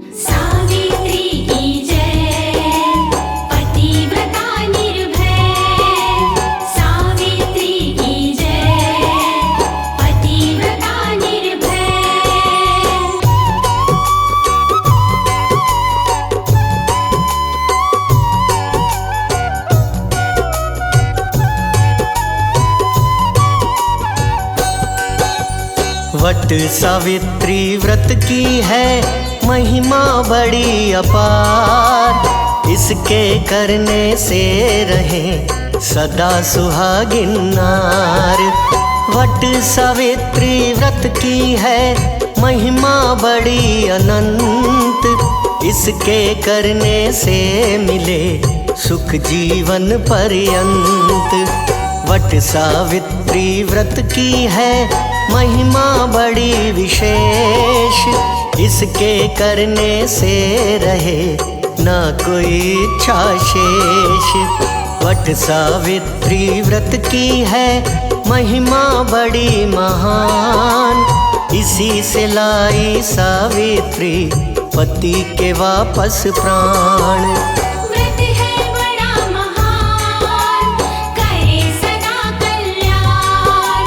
सावित्री की जय, पतिव्रता निर्भय। सावित्री की जय, पतिव्रता निर्भय। वट सावित्री व्रत की है महिमा बड़ी अपार। इसके करने से रहे सदा सुहागिन नार। वट सावित्री व्रत की है महिमा बड़ी अनंत। इसके करने से मिले सुख जीवन पर्यंत। वट सावित्री व्रत की है महिमा बड़ी विशेष। इसके करने से रहे ना कोई इच्छा शेष। वट सावित्री व्रत की है महिमा बड़ी महान। इसी से लाई सावित्री पति के वापस प्राण। व्रत है बड़ा महान, करे सदा कल्याण।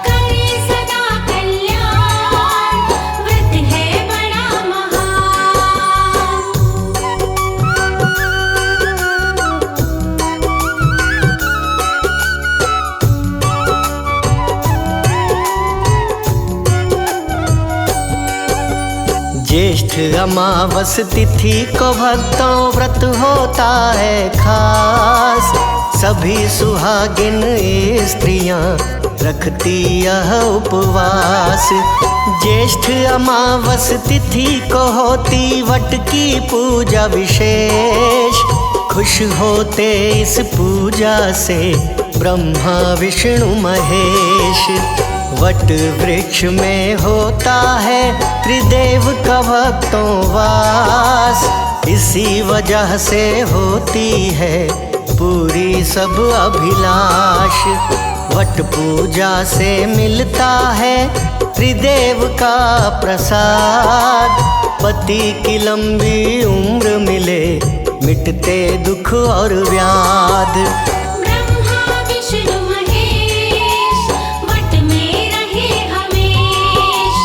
करे सदा कल्याण, व्रत है बड़ा महान। ज्येष्ठ अमावस तिथि को भक्तों व्रत होता है खास। सभी सुहागिन स्त्रियां रखती यह उपवास। ज्येष्ठ अमावस तिथि को होती वट की पूजा विशेष। खुश होते इस पूजा से ब्रह्मा विष्णु महेश। वट वृक्ष में होता है त्रिदेव का भक्तों वास। इसी वजह से होती है पूरी सब अभिलाष। वट पूजा से मिलता है त्रिदेव का प्रसाद। पति की लंबी उम्र मिले मिटते दुख और व्याध। ब्रह्मा विष्णु महेश, वट में रहे हमेश।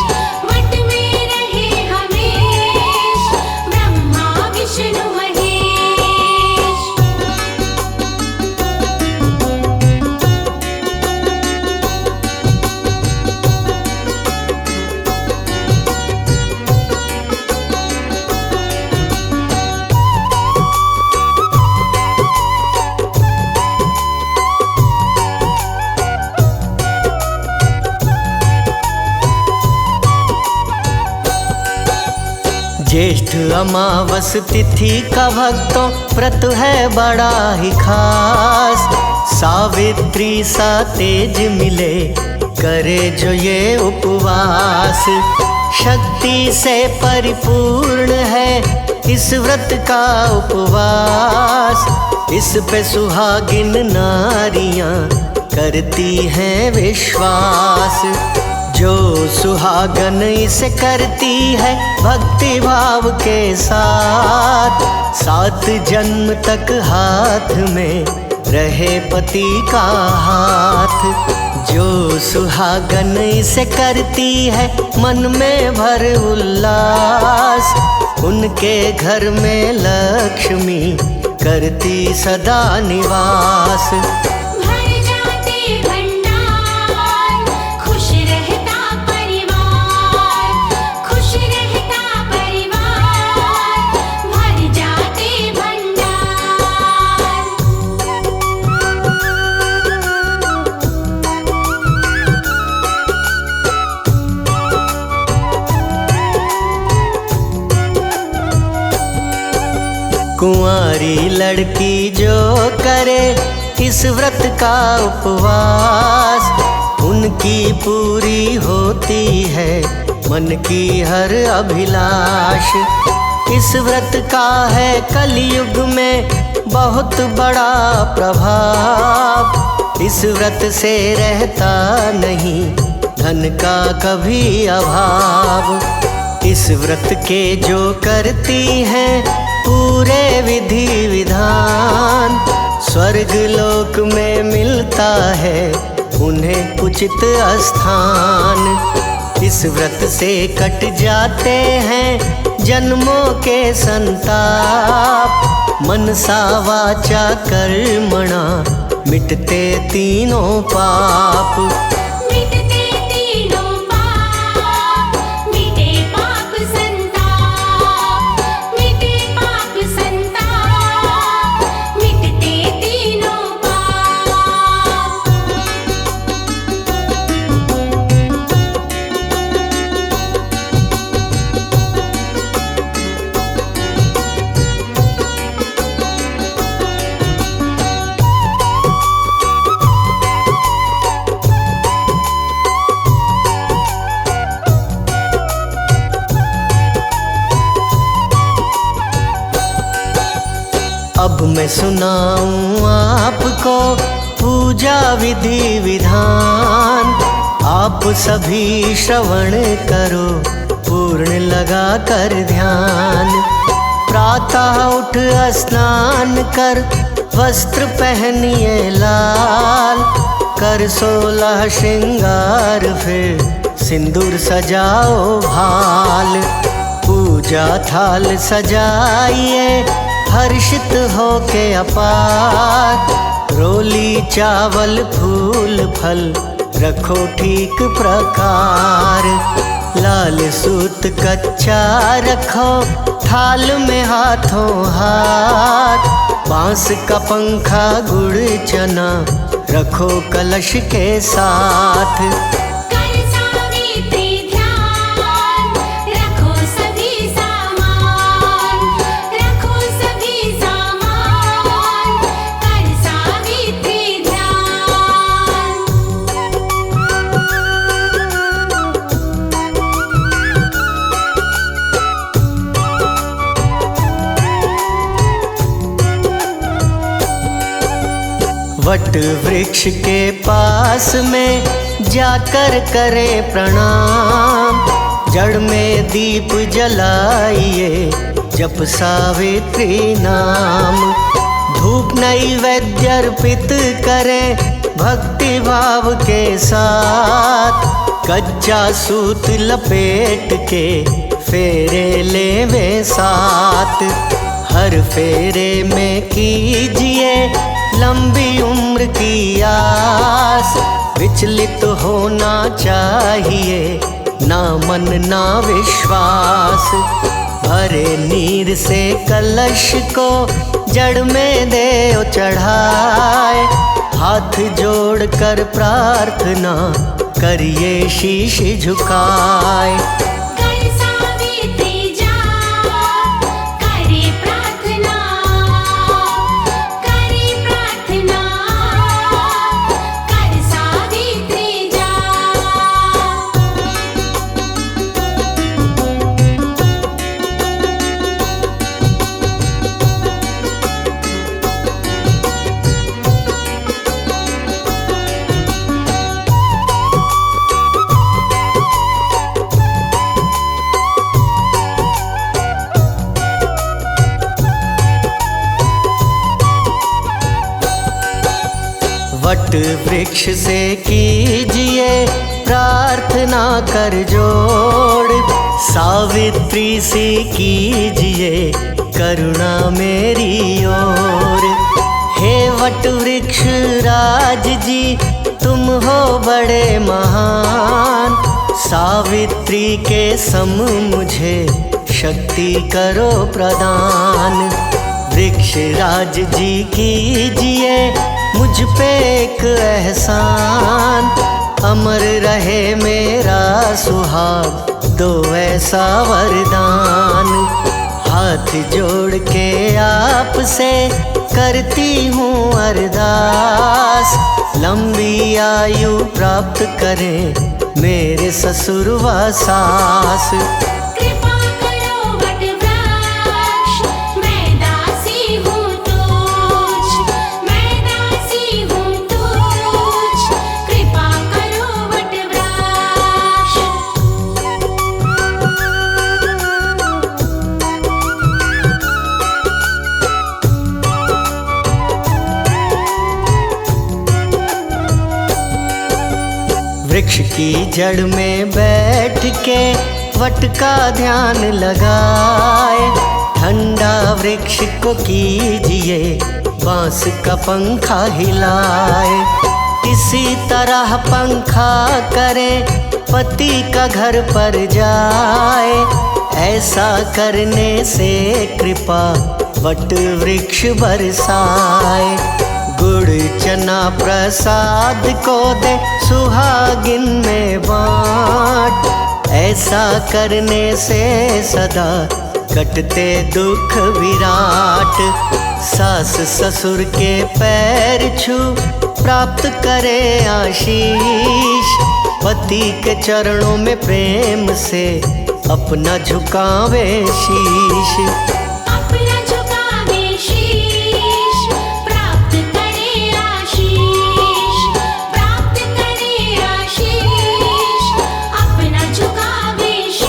वट में रहे हमेश, ब्रह्मा विष्णु महेश। ज्येष्ठ अमावस तिथि का भक्तों व्रत है बड़ा ही खास। सावित्री सा तेज मिले करे जो ये उपवास। शक्ति से परिपूर्ण है इस व्रत का उपवास। इस पे सुहागिन नारियां करती हैं विश्वास। जो सुहागन इसे करती है भक्ति भाव के साथ। 7 जन्म तक हाथ में रहे पति का हाथ। जो सुहागन इसे करती है मन में भर उल्लास। उनके घर में लक्ष्मी करती सदा निवास। भर जाते भंडार, खुश रहता परिवार। खुश रहता परिवार, भर जाते भंडार। कुंवारी लड़की जो करे इस व्रत का उपवास। उनकी पूरी होती है मन की हर अभिलाष। इस व्रत का है कलयुग में बहुत बड़ा प्रभाव। इस व्रत से रहता नहीं धन का कभी अभाव। इस व्रत के जो करती हैं पूरे विधि विधान, स्वर्ग लोक में मिलता है उन्हें उचित स्थान। इस व्रत से कट जाते हैं जन्मों के संताप, मनसा वाचा कर्मणा मिटते तीनों पाप। मिटते तीनों पाप, मिटे पाप संताप, मिटे पाप संताप, मिटते तीनों पाप। अब मैं सुनाऊं आपको पूजा विधि विधान, आप सभी श्रवण करो पूर्ण लगा कर ध्यान। प्रातः उठ स्नान कर वस्त्र पहनिए लाल, कर 16 श्रृंगार फिर सिंदूर सजाओ भाल। पूजा थाल सजाइए हर्षित होके अपार, रोली चावल फूल फल रखो ठीक प्रकार। लाल सूत कच्चा रखो थाल में हाथों हाथ, बांस का पंखा गुड़ चना रखो कलश के साथ। कर सावित्री ध्यान, रखो सभी सामान, रखो सभी सामान, कर सावित्री ध्यान। वट वृक्ष के पास में जाकर करे प्रणाम, जड़ में दीप जलाइए जप सावित्री नाम। धूप नैवेद्य अर्पित करें भक्ति भाव के साथ, कच्चा सूत लपेट के फेरे लेवे साथ। हर फेरे में कीजिए लंबी उम्र की आस, विचलित होना चाहिए ना मन ना विश्वास। भरे नीर से कलश को जड़ में दे चढ़ाए, हाथ जोड़ कर प्रार्थना करिए शीश झुकाए। कर सावित्री जाप, करे प्रार्थना, करे प्रार्थना, कर सावित्री जाप। वट वृक्ष से कीजिए प्रार्थना कर जोड़, सावित्री से कीजिए करुणा मेरी ओर। हे वट वृक्ष राज जी तुम हो बड़े महान, सावित्री के सम मुझे शक्ति करो प्रदान। वृक्ष राज जी कीजिए मुझ पे एक एहसान, अमर रहे मेरा सुहाग दो ऐसा वरदान। हाथ जोड़ के आपसे करती हूँ अरदास, लंबी आयु प्राप्त करें मेरे ससुर व सास। कृपा करो वट वृक्ष, मैं दासी हूँ तुझ, मैं दासी हूँ तुझ, कृपा करो वट वृक्ष। की जड़ में बैठ के वट का ध्यान लगाए, ठंडा वृक्ष को कीजिए बांस का पंखा हिलाए। इसी तरह पंखा करे पति का घर पर जाए, ऐसा करने से कृपा वट वृक्ष बरसाए। गुड़ चना प्रसाद को दे सुहागिन में बाँट, ऐसा करने से सदा कटते दुख विराट। सास ससुर के पैर छू प्राप्त करे आशीष, पति के चरणों में प्रेम से अपना झुकावे शीश। अपना झुकावे शीश, प्राप्त करे आशीष, प्राप्त करे आशीष, अपना झुकावे शीश।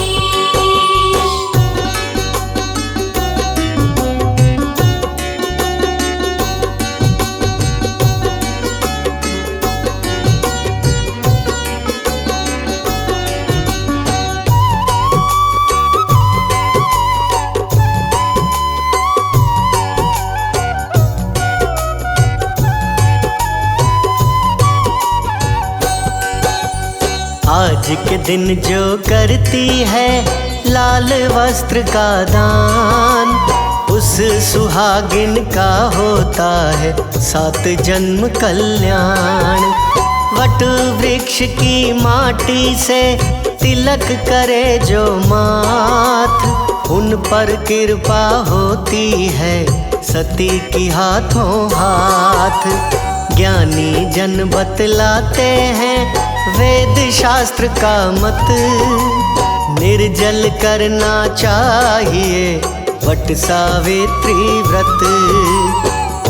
आज के दिन जो करती है लाल वस्त्र का दान, उस सुहागिन का होता है 7 जन्म कल्याण। वट वृक्ष की माटी से तिलक करे जो माथ, उन पर कृपा होती है सती की हाथों हाथ। ज्ञानी जन बतलाते हैं वेद शास्त्र का मत, निर्जल करना चाहिए वट सावित्री व्रत।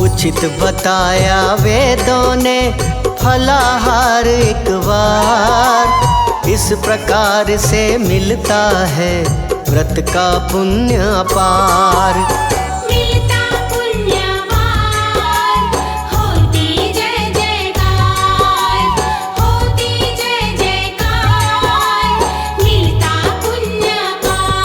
उचित बताया वेदों ने फलाहार एक बार, इस प्रकार से मिलता है व्रत का पुण्य अपार। मिलता पुण्यवान, होती जय जयकार, होती जय जयकार, मिलता पुण्यवान।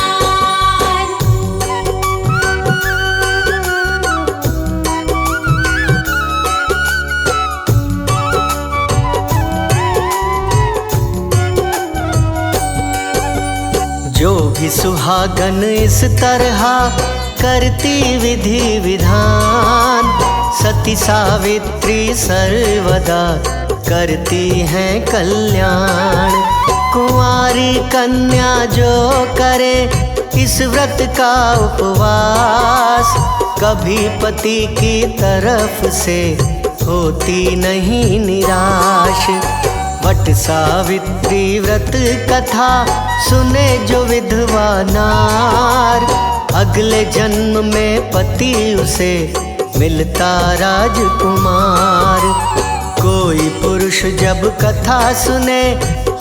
जो भी सुहागन इस तरह करती विधि विधान, सती सावित्री सर्वदा करती हैं कल्याण। कुंवारी कन्या जो करे इस व्रत का उपवास, कभी पति की तरफ से होती नहीं निराश। वट सावित्री व्रत कथा सुने जो विधवा नार, अगले जन्म में पति उसे मिलता राजकुमार। कोई पुरुष जब कथा सुने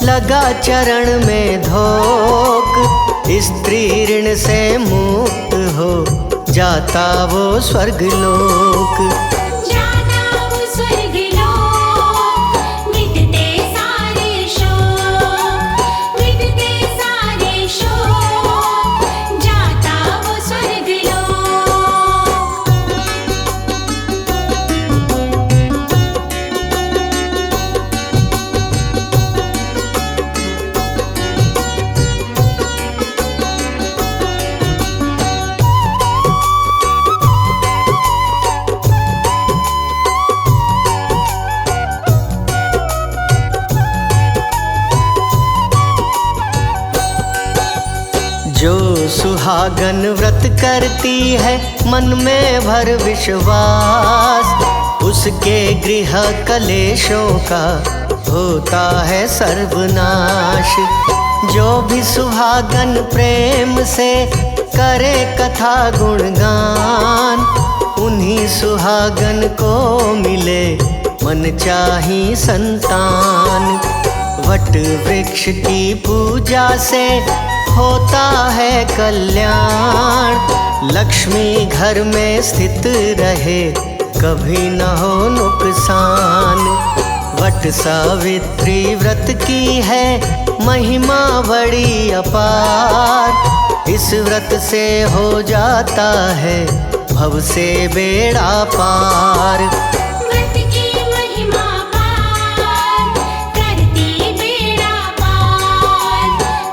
लगा चरण में धोक, स्त्री ऋण से मुक्त हो जाता वो स्वर्गलोक। जाता वो स्वर्गलोक, मिटते सारे शोक, मिटते सारे शोक, जाता वो स्वर्गलोक। जो सुहागन व्रत करती है मन में भर विश्वास, उसके गृह कलेशों का होता है सर्वनाश। जो भी सुहागन प्रेम से करे कथा गुणगान, उन्हीं सुहागन को मिले मन चाही संतान। वट वृक्ष की पूजा से होता है कल्याण, लक्ष्मी घर में स्थित रहे कभी न हो नुकसान। वट सावित्री व्रत की है महिमा बड़ी अपार। इस व्रत से हो जाता है भव से बेड़ा पार। व्रत की महिमा पार करती बेड़ा पार,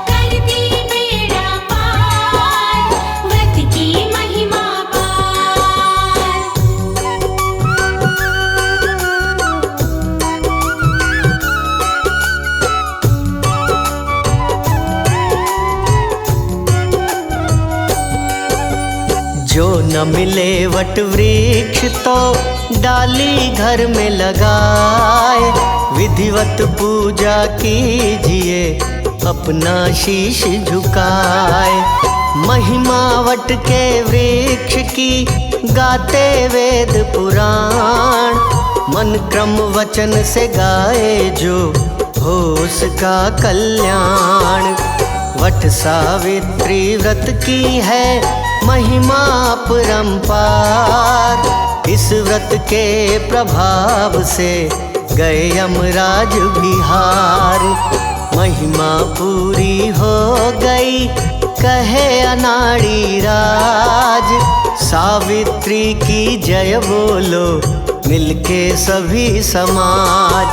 करती बेड़ा पार, व्रत की महिमा पार। जो न मिले वट वृक्ष तो डाली घर में लगाए। विधिवत पूजा कीजिए अपना शीश झुकाए। महिमा वट के वृक्ष की गाते वेद पुराण। मन क्रम वचन से गाए जो हो उसका कल्याण। वट सावित्री व्रत की है महिमा अपरंपार। इस व्रत के प्रभाव से गए यमराज बिहार। महिमा पूरी हो गई कहे अनाड़ी राज। सावित्री की जय बोलो मिलके सभी समाज।